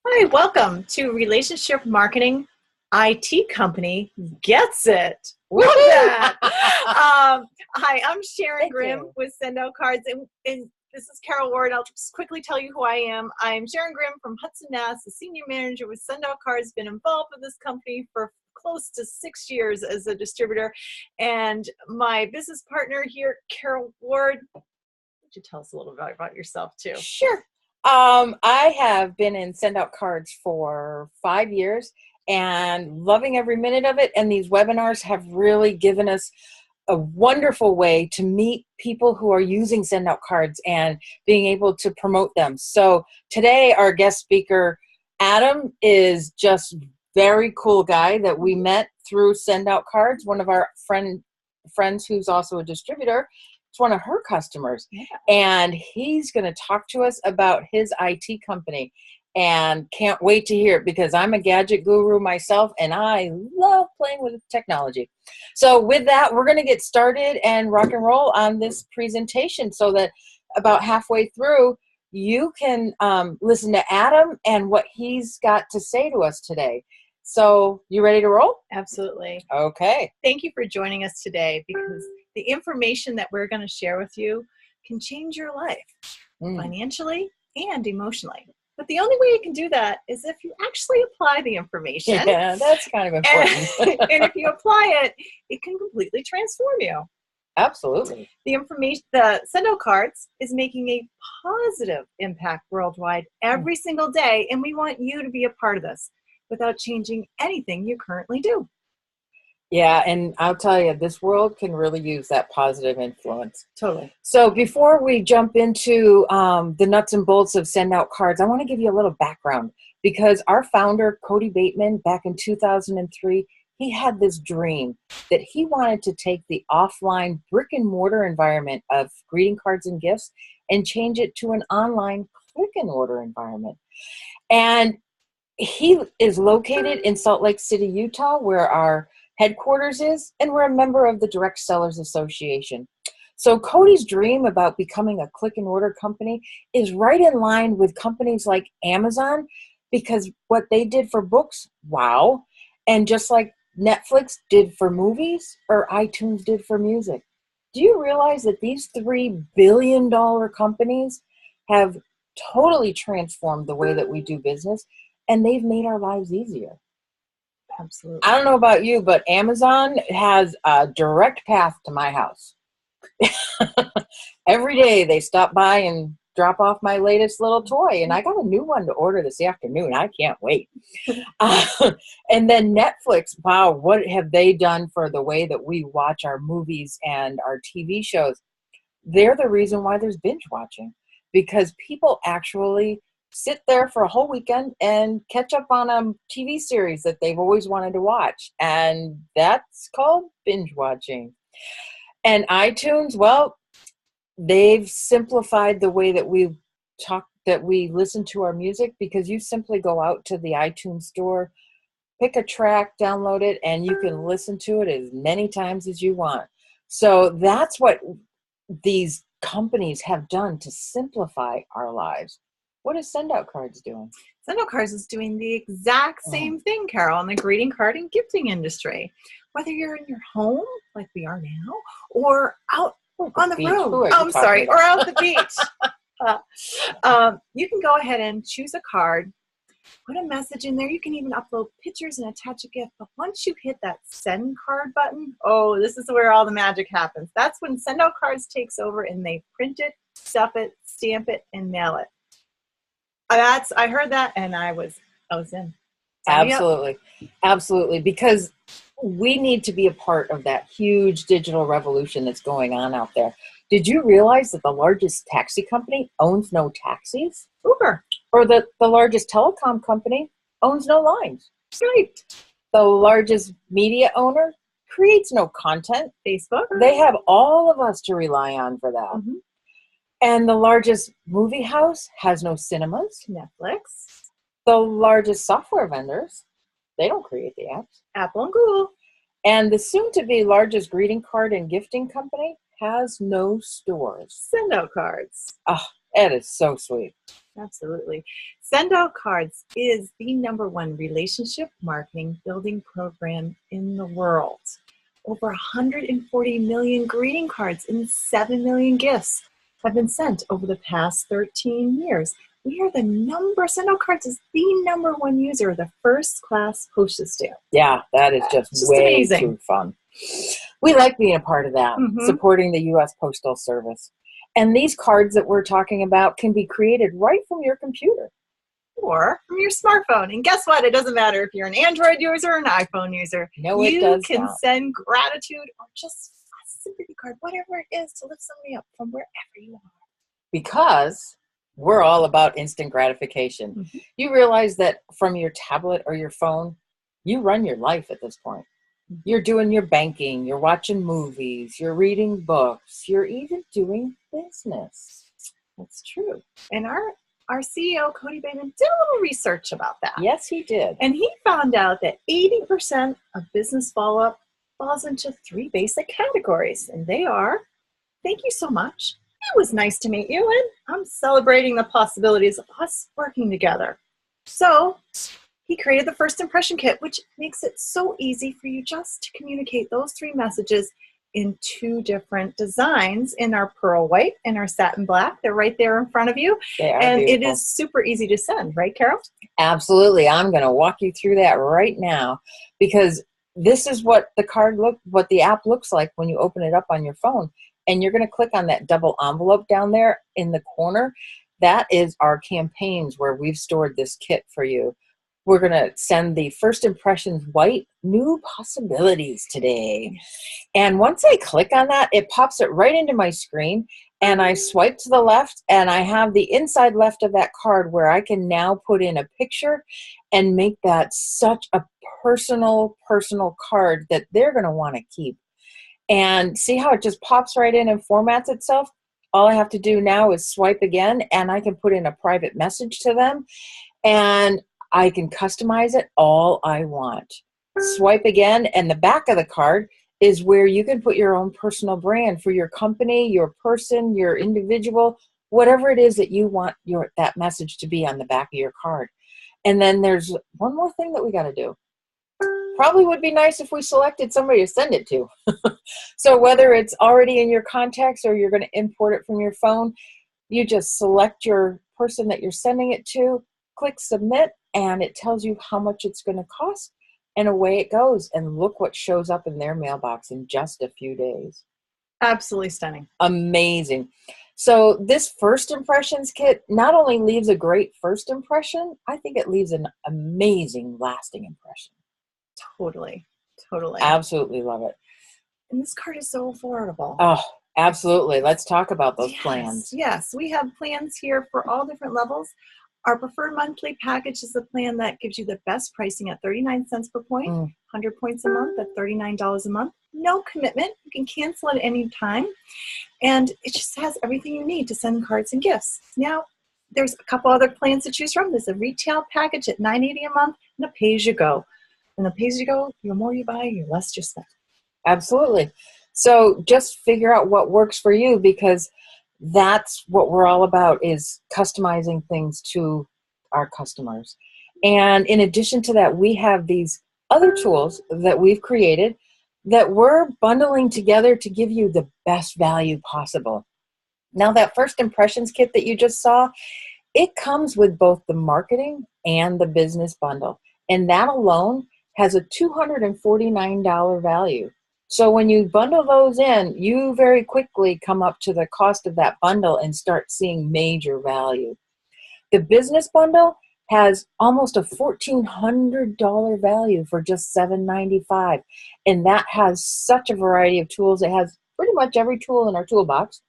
Hi, welcome to Relationship Marketing IT Company Gets It. Love that. Hi, I'm Sharon Thank Grimm you. with SendOutCards, and this is Carol Ward. I'll just quickly tell you who I am. I'm Sharon Grimm from Hudson, Mass., the senior manager with SendOutCards, been involved with this company for close to 6 years as a distributor. And my business partner here, Carol Ward, would you tell us a little bit about yourself too? Sure. I have been in SendOutCards for 5 years and loving every minute of it. And these webinars have really given us a wonderful way to meet people who are using SendOutCards and being able to promote them. So today, our guest speaker, Adam, is just very cool guy that we met through SendOutCards. One of our friends who's also a distributor. It's one of her customers. Yeah. And he's going to talk to us about his IT company. And can't wait to hear it because I'm a gadget guru myself and I love playing with technology. So with that, we're going to get started and rock and roll on this presentation so that about halfway through, you can listen to Adam and what he's got to say to us today. So you ready to roll? Absolutely. Okay. Thank you for joining us today because the information that we're going to share with you can change your life financially and emotionally. But the only way you can do that is if you actually apply the information. Yeah, that's kind of important. And if you apply it, it can completely transform you. Absolutely. The SendOutCards is making a positive impact worldwide every single day, and we want you to be a part of this without changing anything you currently do. Yeah, and I'll tell you, this world can really use that positive influence. Totally. So before we jump into the nuts and bolts of SendOutCards, I want to give you a little background because our founder, Cody Bateman, back in 2003, he had this dream that he wanted to take the offline brick and mortar environment of greeting cards and gifts and change it to an online click and order environment. And he is located in Salt Lake City, Utah, where our headquarters is, and we're a member of the Direct Sellers Association. So Cody's dream about becoming a click and order company is right in line with companies like Amazon because what they did for books, wow. And just like Netflix did for movies or iTunes did for music. Do you realize that these $3 billion companies have totally transformed the way that we do business and they've made our lives easier? Absolutely. I don't know about you, but Amazon has a direct path to my house. Every day they stop by and drop off my latest little toy, and I got a new one to order this afternoon. I can't wait. And then Netflix, wow, what have they done for the way that we watch our movies and our TV shows? They're the reason why there's binge watching, because people actually sit there for a whole weekend and catch up on a TV series that they've always wanted to watch. And that's called binge watching. And iTunes, well, they've simplified the way that we listen to our music because you simply go out to the iTunes store, pick a track, download it, and you can listen to it as many times as you want. So that's what these companies have done to simplify our lives. What is SendOutCards doing? SendOutCards is doing the exact same thing, Carol, in the greeting card and gifting industry. Whether you're in your home, like we are now, or out on the road. Or out the beach. You can go ahead and choose a card, put a message in there. You can even upload pictures and attach a gift. But once you hit that send card button, oh, this is where all the magic happens. That's when SendOutCards takes over and they print it, stuff it, stamp it, and mail it. I heard that and I was in. Absolutely. Absolutely. Because we need to be a part of that huge digital revolution that's going on out there. Did you realize that the largest taxi company owns no taxis? Uber. Or the largest telecom company owns no lines? Right. The largest media owner creates no content. Facebook. They have all of us to rely on for that. Mm-hmm. And the largest movie house has no cinemas. Netflix. The largest software vendors, they don't create the apps. Apple and Google. And the soon-to-be largest greeting card and gifting company has no stores. SendOutCards. Oh, It is so sweet. Absolutely. SendOutCards is the #1 relationship marketing building program in the world. Over 140 million greeting cards and 7 million gifts have been sent over the past 13 years. We are SendOutCards is the #1 user of the first class postage stamp. Yeah, that is just way amazing. Too fun. We like being a part of that, supporting the U.S. Postal Service. And these cards that we're talking about can be created right from your computer. Or from your smartphone. And guess what? It doesn't matter if you're an Android user or an iPhone user. No, it does You can not. send gratitude or just a sympathy card, whatever it is, to lift somebody up from wherever you are. Because we're all about instant gratification. You realize that from your tablet or your phone, you run your life at this point. You're doing your banking, you're watching movies, you're reading books, you're even doing business. That's true. And our CEO, Cody Bateman, did a little research about that. Yes, he did. And he found out that 80% of business follow-up falls into 3 basic categories. And they are, thank you so much. It was nice to meet you. And I'm celebrating the possibilities of us working together. So he created the first impression kit, which makes it so easy for you just to communicate those 3 messages in 2 different designs, in our pearl white and our satin black. They're right there in front of you. They are and beautiful. It is super easy to send, right, Carol? Absolutely. I'm going to walk you through that right now, because this is what the app looks like when you open it up on your phone. And you're going to click on that double envelope down there in the corner. That is our campaigns where we've stored this kit for you. We're going to send the first impressions white, new possibilities today. And once I click on that, it pops it right into my screen, and I swipe to the left, and I have the inside left of that card where I can now put in a picture and make that such a personal card that they're going to want to keep. And see how it just pops right in and formats itself? All I have to do now is swipe again, and I can put in a private message to them, and I can customize it all I want. Swipe again, and the back of the card is where you can put your own personal brand for your company, your person, your individual, whatever it is that you want that message to be on the back of your card. And then there's one more thing that we got to do. Probably would be nice if we selected somebody to send it to. So whether it's already in your contacts or you're going to import it from your phone, you just select your person that you're sending it to, click submit, and it tells you how much it's going to cost, and away it goes. And look what shows up in their mailbox in just a few days. Absolutely stunning. Amazing. So this first impressions kit not only leaves a great first impression, I think it leaves an amazing lasting impression. Totally. Absolutely love it. And this card is so affordable. Oh, absolutely. Let's talk about those plans. Yes, we have plans here for all different levels. Our preferred monthly package is the plan that gives you the best pricing at 39 cents per point, 100 points a month at $39 a month. No commitment. You can cancel at any time. And it just has everything you need to send cards and gifts. Now, there's a couple other plans to choose from. There's a retail package at $9.80 a month and a pay-as-you-go. And the pay-as-you-go, the more you buy, the less you spend. Absolutely. So just figure out what works for you, because that's what we're all about, is customizing things to our customers. And in addition to that, we have these other tools that we've created that we're bundling together to give you the best value possible. Now, that first impressions kit that you just saw, it comes with both the marketing and the business bundle. And that alone has a $249 value. So when you bundle those in, you very quickly come up to the cost of that bundle and start seeing major value. The business bundle has almost a $1,400 value for just $7.95. And that has such a variety of tools. It has pretty much every tool in our toolbox.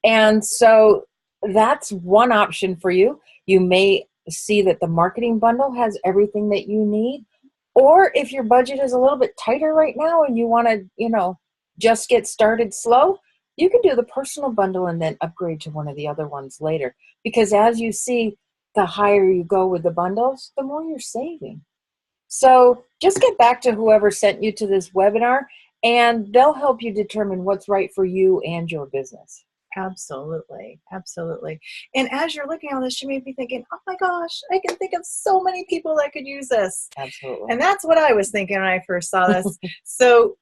And so that's one option for you. You may see that the marketing bundle has everything that you need. Or if your budget is a little bit tighter right now and you want to, just get started slow, you can do the personal bundle and then upgrade to one of the other ones later. Because as you see, the higher you go with the bundles, the more you're saving. So just get back to whoever sent you to this webinar, and they'll help you determine what's right for you and your business. Absolutely. Absolutely. And as you're looking at all this, you may be thinking, oh my gosh, I can think of so many people that could use this. Absolutely. And that's what I was thinking when I first saw this. So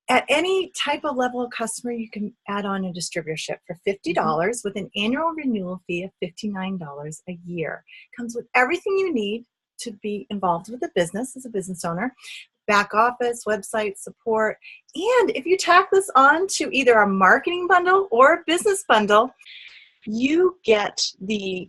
at any type of level of customer, you can add on a distributorship for $50 with an annual renewal fee of $59 a year. Comes with everything you need to be involved with the business as a business owner. Back office, website support. And if you tack this on to either a marketing bundle or a business bundle, you get the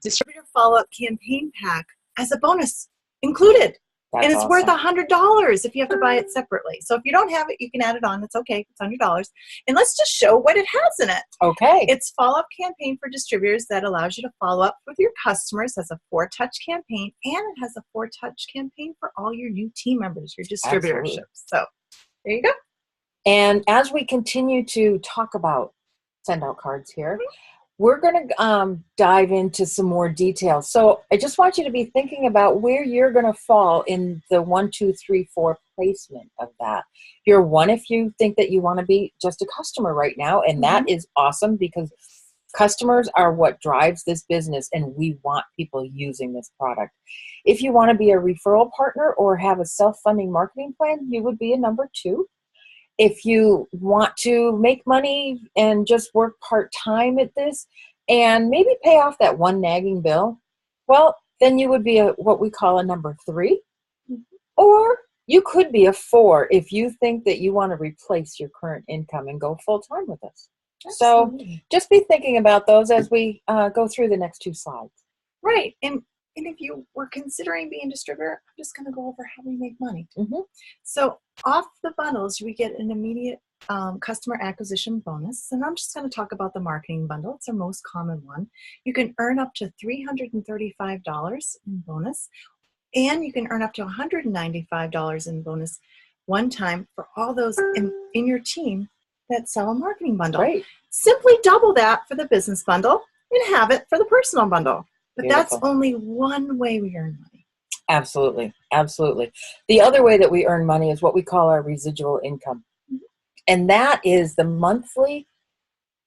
distributor follow-up campaign pack as a bonus included. That's and it's awesome. worth $100 if you have to buy it separately. So if you don't have it, you can add it on. It's okay. It's $100. And let's just show what it has in it. Okay. It's follow-up campaign for distributors that allows you to follow up with your customers as a 4-touch campaign, and it has a 4-touch campaign for all your new team members, your distributorships. Absolutely. So there you go. And as we continue to talk about SendOutCards here, we're going to dive into some more details. So I just want you to be thinking about where you're going to fall in the 1, 2, 3, 4 placement of that. You're one if you think that you want to be just a customer right now, and that is awesome because customers are what drives this business, and we want people using this product. If you want to be a referral partner or have a self-funding marketing plan, you would be a number 2. If you want to make money and just work part-time at this and maybe pay off that one nagging bill, well, then you would be what we call a number 3. Or you could be a 4 if you think that you want to replace your current income and go full-time with us. Absolutely. So just be thinking about those as we go through the next 2 slides. Right. And if you were considering being a distributor, I'm just going to go over how we make money. So off the bundles, we get an immediate customer acquisition bonus. And I'm just going to talk about the marketing bundle. It's our most common one. You can earn up to $335 in bonus, and you can earn up to $195 in bonus one time for all those in your team that sell a marketing bundle. Right. Simply double that for the business bundle and have it for the personal bundle. But Beautiful. That's only one way we earn money. Absolutely. Absolutely. The other way that we earn money is what we call our residual income. And that is the monthly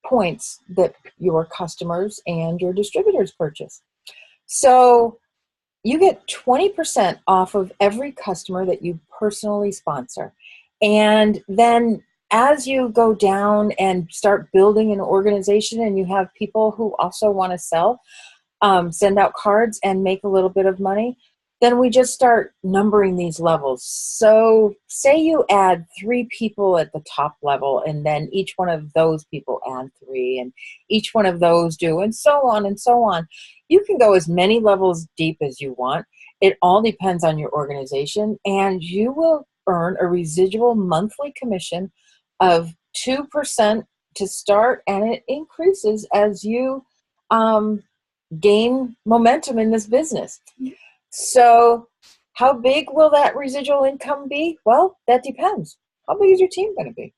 points that your customers and your distributors purchase. So you get 20% off of every customer that you personally sponsor. And then as you go down and start building an organization and you have people who also want to send out cards and make a little bit of money, then we just start numbering these levels. So say you add 3 people at the top level, and then each one of those people add 3, and each one of those do, and so on and so on. You can go as many levels deep as you want. It all depends on your organization, and you will earn a residual monthly commission of 2% to start, and it increases as you gain momentum in this business. So how big will that residual income be? Well, that depends. How big is your team going to be?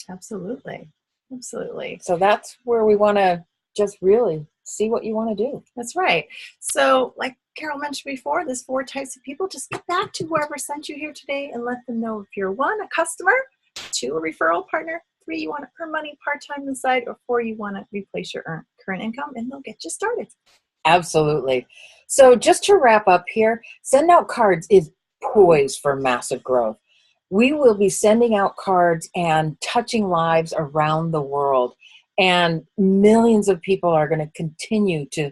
Absolutely. Absolutely. So that's where we want to just really see what you want to do. That's right. So like Carol mentioned before, there's 4 types of people. Just get back to whoever sent you here today and let them know if you're 1, a customer, 2, a referral partner, 3, you want to earn money part-time on the side, or 4, you want to replace your current income, and they'll get you started. Absolutely. So just to wrap up here, SendOutCards is poised for massive growth. We will be sending out cards and touching lives around the world, and millions of people are going to continue to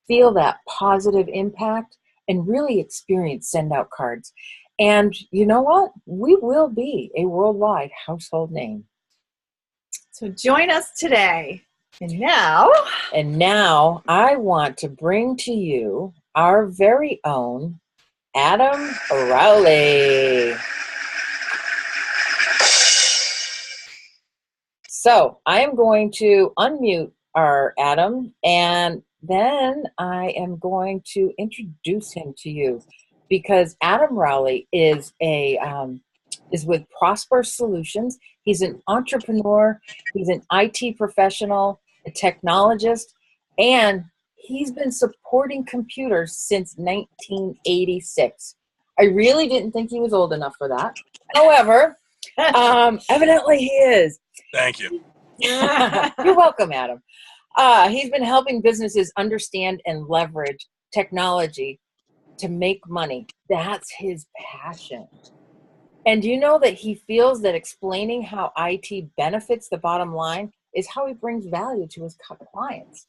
feel that positive impact and really experience SendOutCards. And you know what? We will be a worldwide household name. So join us today. And now I want to bring to you our very own Adam Rowley. So I am going to unmute our Adam, and then I am going to introduce him to you, because Adam Rowley is with Prosper Solutions. He's an entrepreneur. He's an IT professional, a technologist, and he's been supporting computers since 1986. I really didn't think he was old enough for that. However, evidently he is. Thank you. You're welcome, Adam. He's been helping businesses understand and leverage technology to make money. That's his passion. And do you know that he feels that explaining how IT benefits the bottom line is how he brings value to his clients?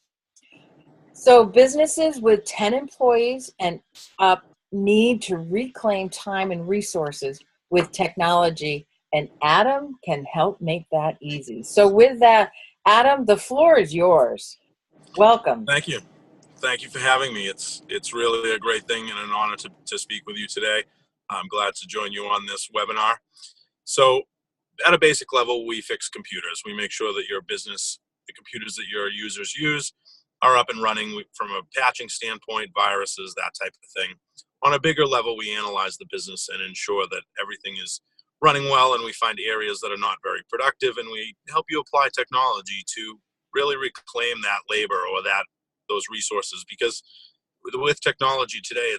So businesses with 10 employees and up need to reclaim time and resources with technology, and Adam can help make that easy. So with that, Adam, the floor is yours. Welcome. Thank you. Thank you for having me. It's really a great thing and an honor to speak with you today. I'm glad to join you on this webinar. So at a basic level, we fix computers. We make sure that your business, the computers that your users use, are up and running from a patching standpoint, viruses, that type of thing. On a bigger level, we analyze the business and ensure that everything is running well, and we find areas that are not very productive, and we help you apply technology to really reclaim that labor or those resources. Because with technology today,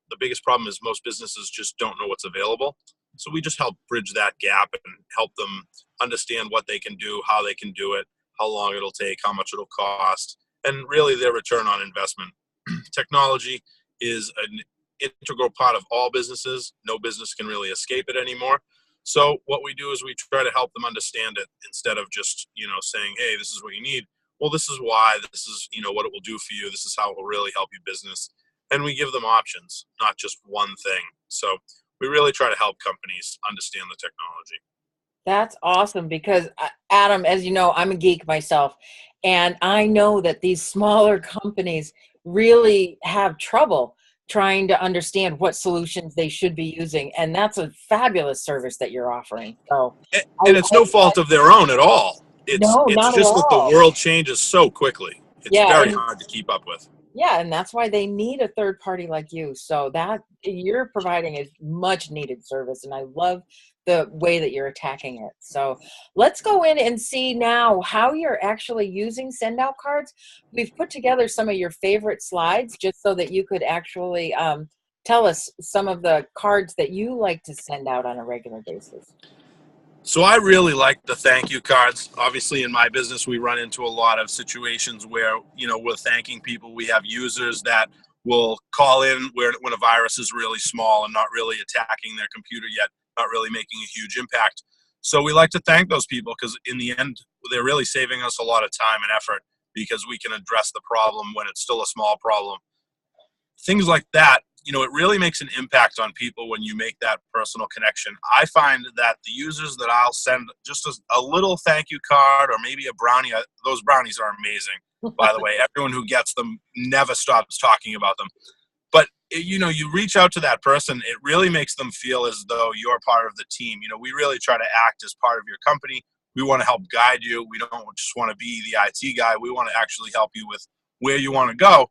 the biggest problem is most businesses just don't know what's available. So we just help bridge that gap and help them understand what they can do, how they can do it, how long it'll take, how much it'll cost, and really their return on investment. Technology is an integral part of all businesses. No business can really escape it anymore. So what we do is we try to help them understand it instead of just, saying, hey, this is what you need. Well, this is why, this is, what it will do for you. This is how it will really help your business. And we give them options, not just one thing. So we really try to help companies understand the technology. That's awesome because, Adam, as you know, I'm a geek myself, and I know that these smaller companies really have trouble trying to understand what solutions they should be using, and that's a fabulous service that you're offering. So, and it's no fault of their own at all. It's not just at that the all. world changes so quickly. It's very hard to keep up with. Yeah, and that's why they need a third party like you. So that you're providing a much needed service, and I love the way that you're attacking it. So let's go in and see now how you're actually using SendOutCards. We've put together some of your favorite slides just so that you could actually tell us some of the cards that you like to send out on a regular basis. So I really like the thank you cards. Obviously, in my business, we run into a lot of situations where, we're thanking people. We have users that will call in when a virus is really small and not really attacking their computer yet, not really making a huge impact. So we like to thank those people because in the end, they're really saving us a lot of time and effort because we can address the problem when it's still a small problem. Things like that, it really makes an impact on people when you make that personal connection. I find that the users that I'll send just a little thank you card or maybe a brownie, those brownies are amazing, by the way. Everyone who gets them never stops talking about them. But, you reach out to that person, it really makes them feel as though you're part of the team. We really try to act as part of your company. We want to help guide you. We don't just want to be the IT guy. We want to actually help you with where you want to go.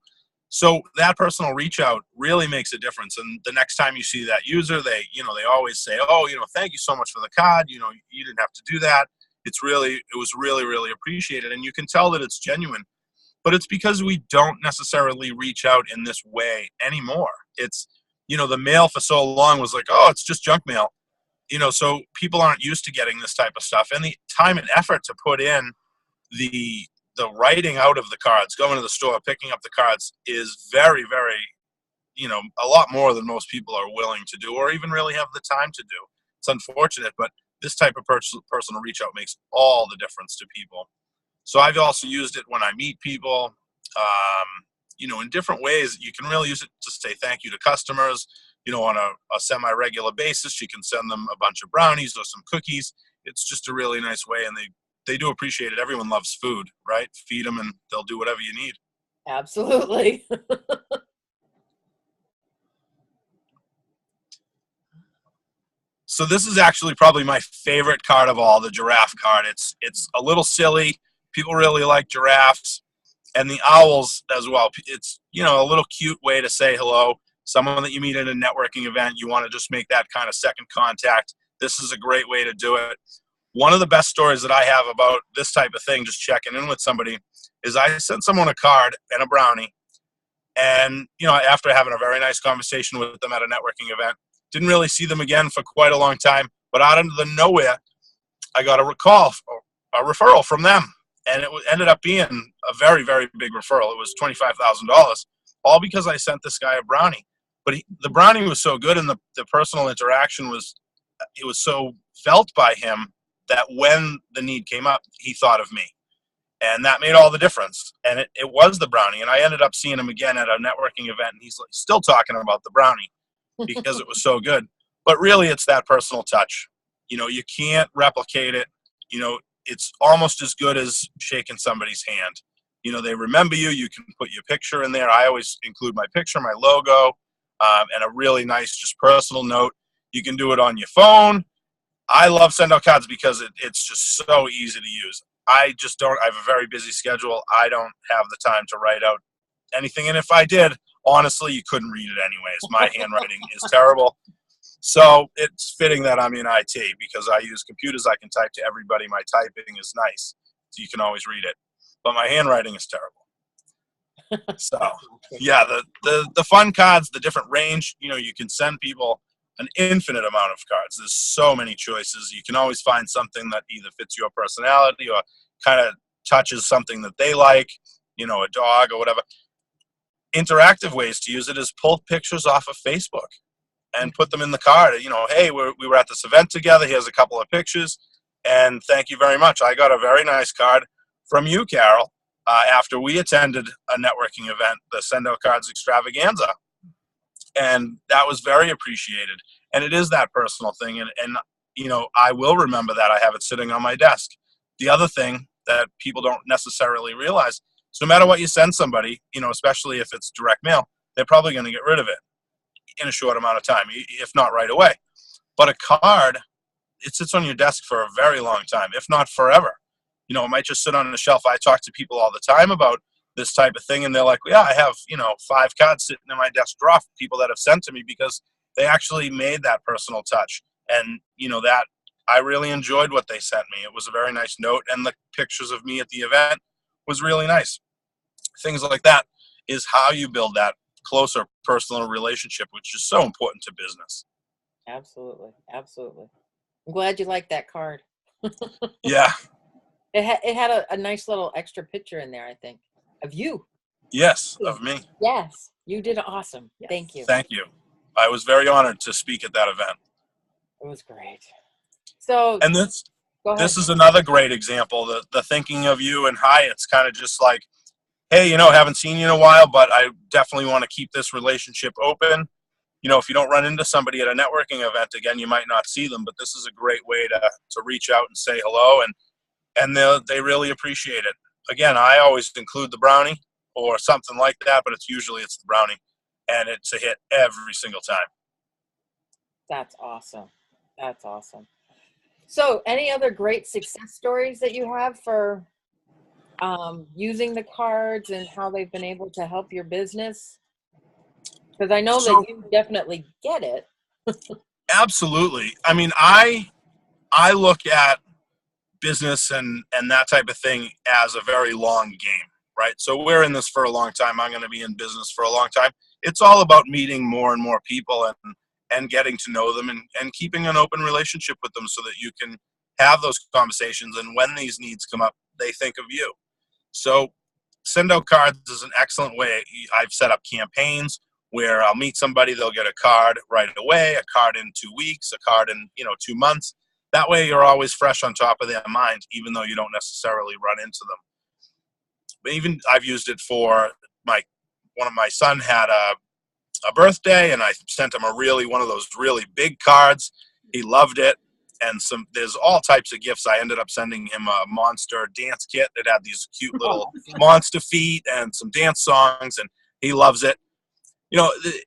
So that personal reach out really makes a difference. And the next time you see that user, they always say, oh, thank you so much for the card. You didn't have to do that. It was really, really appreciated. And you can tell that it's genuine, but it's because we don't necessarily reach out in this way anymore. It's, the mail for so long was like, oh, it's just junk mail, so people aren't used to getting this type of stuff. And the time and effort to put in the writing out of the cards, going to the store, picking up the cards is very, very, a lot more than most people are willing to do or even really have the time to do. It's unfortunate, but this type of personal reach out makes all the difference to people. So I've also used it when I meet people, in different ways. You can really use it to say thank you to customers, on a semi-regular basis. You can send them a bunch of brownies or some cookies. It's just a really nice way, and they do appreciate it. Everyone loves food, right? Feed them and they'll do whatever you need. Absolutely. So this is actually probably my favorite card of all, the giraffe card. It's a little silly. People really like giraffes and the owls as well. It's, a little cute way to say hello. Someone that you meet at a networking event, you want to just make that kind of second contact. This is a great way to do it. One of the best stories that I have about this type of thing, just checking in with somebody, is I sent someone a card and a brownie. And, after having a very nice conversation with them at a networking event, didn't really see them again for quite a long time. But out of the nowhere, I got a call a referral from them. And it ended up being a very, very big referral. It was $25,000, all because I sent this guy a brownie. But the brownie was so good, and the personal interaction was so felt by him that when the need came up, he thought of me. And that made all the difference. And it was the brownie. And I ended up seeing him again at a networking event, and he's still talking about the brownie because it was so good. But really, it's that personal touch. You can't replicate it. It's almost as good as shaking somebody's hand. They remember you. You can put your picture in there. I always include my picture, my logo, and a really nice, just personal note. You can do it on your phone. I love SendOutCards because it's just so easy to use. I have a very busy schedule. I don't have the time to write out anything. And if I did, honestly, you couldn't read it anyways. My handwriting is terrible. So it's fitting that I'm in IT because I use computers. I can type to everybody. My typing is nice, so you can always read it. But my handwriting is terrible. So, yeah, the fun cards, the different range, you can send people an infinite amount of cards. There's so many choices. You can always find something that either fits your personality or kind of touches something that they like, a dog or whatever. Interactive ways to use it is pull pictures off of Facebook and put them in the card. Hey, we were at this event together. Here's a couple of pictures, and thank you very much. I got a very nice card from you, Carol, after we attended a networking event, the SendOutCards Extravaganza, and that was very appreciated. And it is that personal thing, and I will remember that. I have it sitting on my desk. The other thing that people don't necessarily realize is no matter what you send somebody, especially if it's direct mail, they're probably going to get rid of it in a short amount of time, if not right away. But a card, it sits on your desk for a very long time, if not forever. It might just sit on the shelf. I talk to people all the time about this type of thing, and they're like, yeah, I have 5 cards sitting in my desk drawer, people that have sent to me because they actually made that personal touch. And that I really enjoyed what they sent me. It was a very nice note, and the pictures of me at the event was really nice. Things like that is how you build that closer personal relationship, which is so important to business. Absolutely. I'm glad you liked that card. Yeah. It had a nice little extra picture in there, I think, of you. Yes, of me. Yes, you did awesome. Yes. Thank you. Thank you. I was very honored to speak at that event. It was great. So, and this is another great example. The thinking of you and hi, it's kind of just like, hey, haven't seen you in a while, but I definitely want to keep this relationship open. If you don't run into somebody at a networking event again, you might not see them, but this is a great way to reach out and say hello, and they really appreciate it. Again, I always include the brownie or something like that, but it's the brownie, and it's a hit every single time. That's awesome. So, any other great success stories that you have for using the cards and how they've been able to help your business? Because I know that you definitely get it. Absolutely. I mean, I look at business and that type of thing as a very long game, right? So we're in this for a long time. I'm going to be in business for a long time. It's all about meeting more and more people and getting to know them and keeping an open relationship with them so that you can have those conversations. And when these needs come up, they think of you. So SendOutCards is an excellent way. I've set up campaigns where I'll meet somebody, they'll get a card right away, a card in 2 weeks, a card in 2 months. That way you're always fresh on top of their mind, even though you don't necessarily run into them. But even I've used it for one of my son had a birthday, and I sent him one of those really big cards. He loved it. And there's all types of gifts. I ended up sending him a monster dance kit that had these cute little monster feet and some dance songs, and he loves it.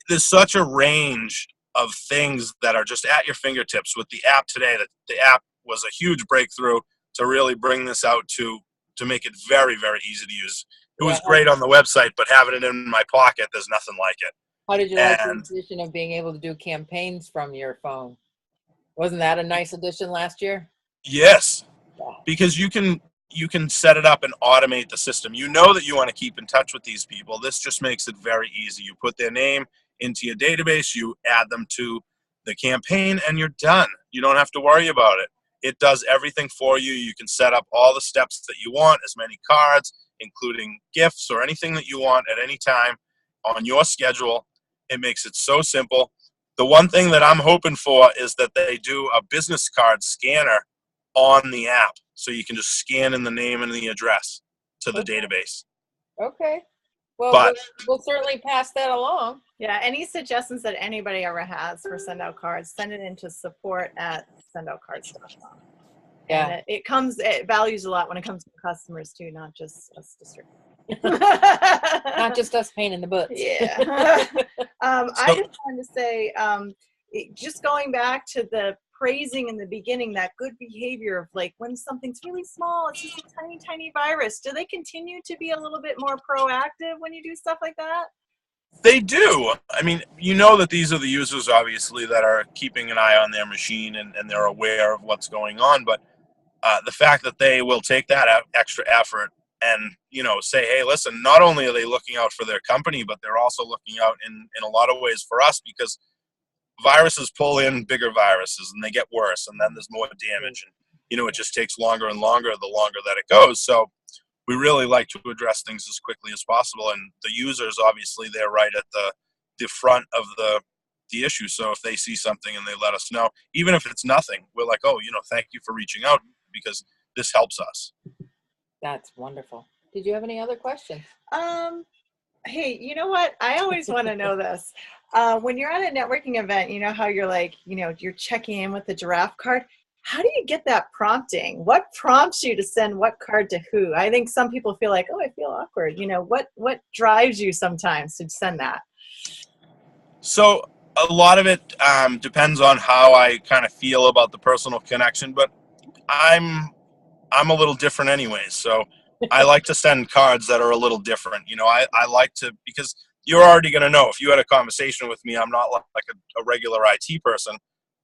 There's such a range of things that are just at your fingertips with the app today. That the app was a huge breakthrough to really bring this out to make it very, very easy to use. It was great on the website, but having it in my pocket, there's nothing like it. How did you like the addition of being able to do campaigns from your phone? Wasn't that a nice addition last year? Yes, because you can set it up and automate the system. You know that you want to keep in touch with these people. This just makes it very easy. You put their name into your database, you add them to the campaign, and you're done. You don't have to worry about it. It does everything for you. You can set up all the steps that you want, as many cards, including gifts or anything that you want at any time on your schedule. It makes it so simple. The one thing that I'm hoping for is that they do a business card scanner on the app, so you can just scan in the name and the address to the database. Okay. Well, But we'll certainly pass that along. Yeah, any suggestions that anybody ever has for SendOutCards, send it into support@sendoutcards.com. Yeah. And it values a lot when it comes to customers too, not just us distributors. Not just us pain in the butts. Yeah. I just wanted to say, just going back to the praising in the beginning, that good behavior of like when something's really small, it's just a tiny, tiny virus. Do they continue to be a little bit more proactive when you do stuff like that? they do. I mean, you know that these are the users, obviously, that are keeping an eye on their machine and they're aware of what's going on. But the fact that they will take that extra effort and, you know, say, hey, listen, not only are they looking out for their company, but they're also looking out in a lot of ways for us, because viruses pull in bigger viruses and they get worse, and then there's more damage. And, you know, it just takes longer and longer the longer that it goes. So we really like to address things as quickly as possible. And the users, obviously, they're right at the front of the issue. So if they see something and they let us know, even if it's nothing, we're like, oh, you know, thank you for reaching out, because this helps us. That's wonderful. Did you have any other questions? Hey, you know what? I always want to know this. When you're at a networking event, you know how you're like, you know, you're checking in with the giraffe card. How do you get that prompting? What prompts you to send what card to who? I think some people feel like, oh, I feel awkward. You know, what drives you sometimes to send that? So a lot of it depends on how I kind of feel about the personal connection, but I'm a little different anyways. So I like to send cards that are a little different. You know, I like to, because you're already going to know if you had a conversation with me, I'm not like a regular IT person.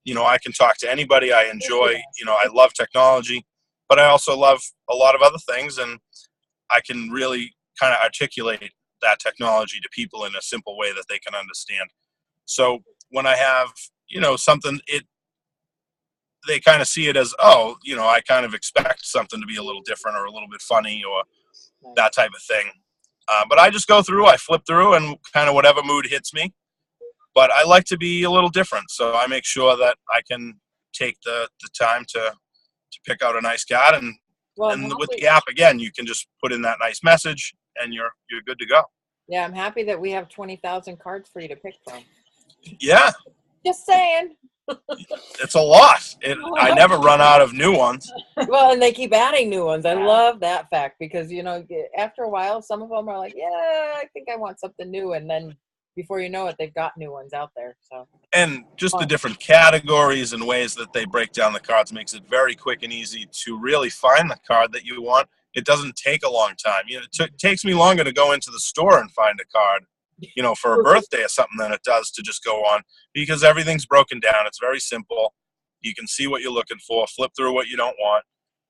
You know, I can talk to anybody. I enjoy, you know, I love technology, but I also love a lot of other things, and I can really kind of articulate that technology to people in a simple way that they can understand. So when I have, you know, something, they kind of see it as, oh, you know, I kind of expect something to be a little different or a little bit funny or that type of thing. But I just go through, I flip through, and kind of whatever mood hits me. But I like to be a little different, so I make sure that I can take the time to pick out a nice card, and with the app, again, you can just put in that nice message, and you're good to go. Yeah, I'm happy that we have 20,000 cards for you to pick from. Yeah. Just saying. It's a lot. I never run out of new ones. Well, and they keep adding new ones. I love that fact, because, you know, after a while, some of them are like, yeah, I think I want something new. And then before you know it, they've got new ones out there. So, and just the different categories and ways that they break down the cards makes it very quick and easy to really find the card that you want. It doesn't take a long time. You know, it takes me longer to go into the store and find a card, you know, for a birthday or something than it does to just go on, because everything's broken down. It's very simple. You can see what you're looking for, flip through what you don't want,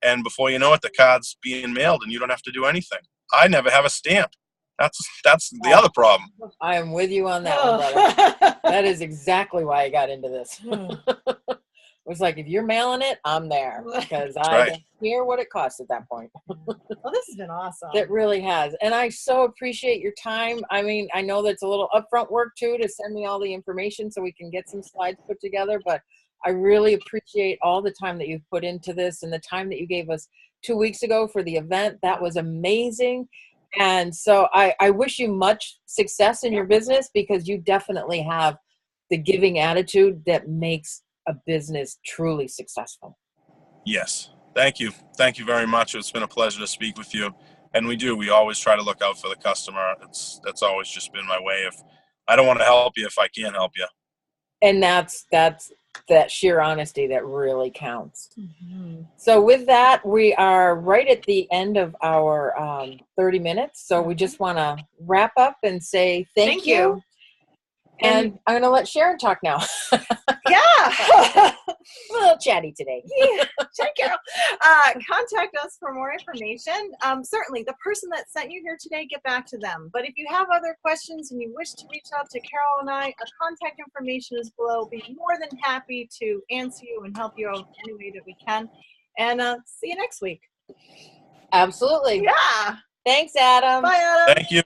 and before you know it, the card's being mailed and you don't have to do anything. I never have a stamp. That's the other problem. I am with you on that one, brother. That is exactly why I got into this. It was like, if you're mailing it, I'm there, because I don't care what it costs at that point. Well, this has been awesome. It really has. And I so appreciate your time. I mean, I know that's a little upfront work too, to send me all the information so we can get some slides put together, but I really appreciate all the time that you've put into this, and the time that you gave us 2 weeks ago for the event. That was amazing. And so I wish you much success in your business, because you definitely have the giving attitude that makes a business truly successful. Yes. Thank you. Thank you very much. It's been a pleasure to speak with you. And we always try to look out for the customer. That's always just been my way. If I don't want to help you if I can't help you. And that's that sheer honesty that really counts. Mm-hmm. So with that, we are right at the end of our 30 minutes. So we just want to wrap up and say thank you. And I'm going to let Sharon talk now. Yeah. A little chatty today. Yeah, check out. Contact us for more information. Certainly, the person that sent you here today, get back to them. But if you have other questions and you wish to reach out to Carol and I, our contact information is below. We'll be more than happy to answer you and help you out any way that we can. And see you next week. Absolutely. Yeah. Thanks, Adam. Bye, Adam. Thank you.